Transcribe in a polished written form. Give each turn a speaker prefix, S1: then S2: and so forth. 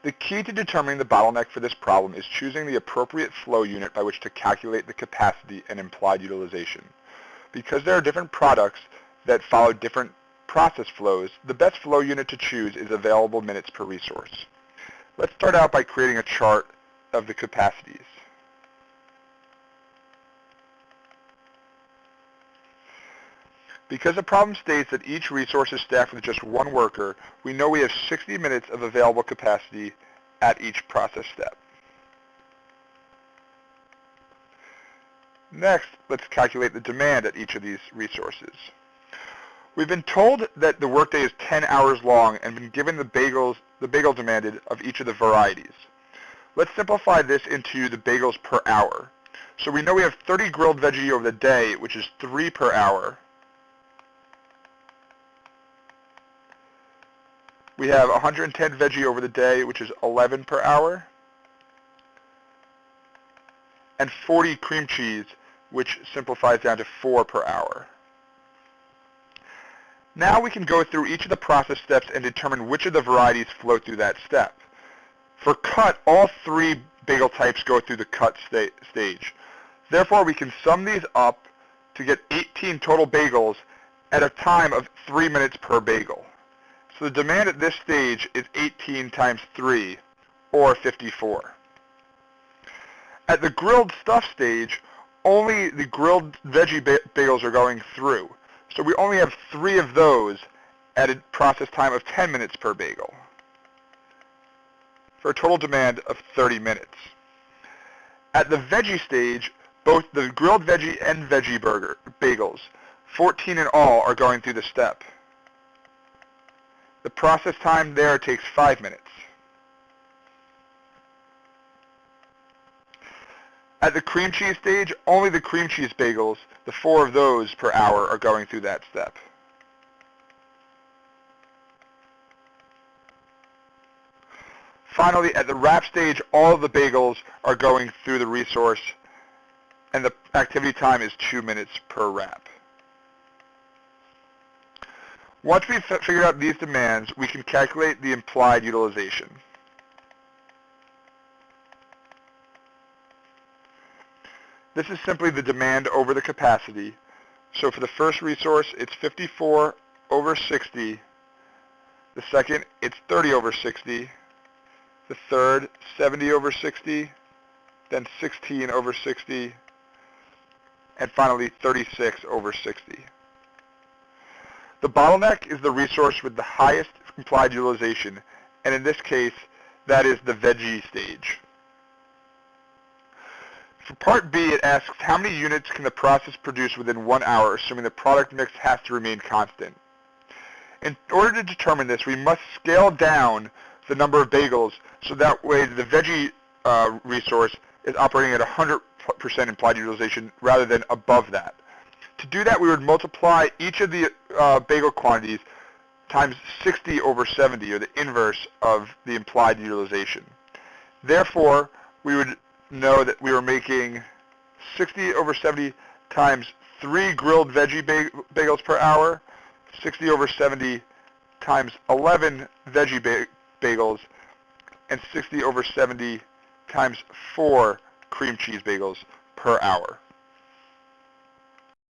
S1: The key to determining the bottleneck for this problem is choosing the appropriate flow unit by which to calculate the capacity and implied utilization. Because there are different products that follow different process flows, the best flow unit to choose is available minutes per resource. Let's start out by creating a chart of the capacities. Because the problem states that each resource is staffed with just one worker, we know we have 60 minutes of available capacity at each process step. Next, let's calculate the demand at each of these resources. We've been told that the workday is 10 hours long and been given the bagel demanded of each of the varieties. Let's simplify this into the bagels per hour. So we know we have 30 grilled veggie over the day, which is 3 per hour. We have 110 veggie over the day, which is 11 per hour. And 40 cream cheese, which simplifies down to 4 per hour. Now we can go through each of the process steps and determine which of the varieties flow through that step. For cut, all 3 bagel types go through the cut stage. Therefore, we can sum these up to get 18 total bagels at a time of 3 minutes per bagel. So the demand at this stage is 18 times 3, or 54. At the grilled stuff stage, only the grilled veggie bagels are going through. So we only have 3 of those at a process time of 10 minutes per bagel, for a total demand of 30 minutes. At the veggie stage, both the grilled veggie and veggie bagels, 14 in all, are going through the step. The process time there takes 5 minutes. At the cream cheese stage, only the cream cheese bagels, the 4 of those per hour, are going through that step. Finally, at the wrap stage, all of the bagels are going through the resource, and the activity time is 2 minutes per wrap. Once we've figured out these demands, we can calculate the implied utilization. This is simply the demand over the capacity. So for the first resource, it's 54 over 60. The second, it's 30 over 60. The third, 70 over 60. Then 16 over 60. And finally, 36 over 60. The bottleneck is the resource with the highest implied utilization, and in this case, that is the veggie stage. For part B, it asks how many units can the process produce within 1 hour, assuming the product mix has to remain constant. In order to determine this, we must scale down the number of bagels so that way the veggie resource is operating at 100% implied utilization rather than above that. To do that, we would multiply each of the bagel quantities times 60 over 70, or the inverse of the implied utilization. Therefore, we would know that we were making 60 over 70 times 3 grilled veggie bagels per hour, 60 over 70 times 11 veggie bagels, and 60 over 70 times 4 cream cheese bagels per hour.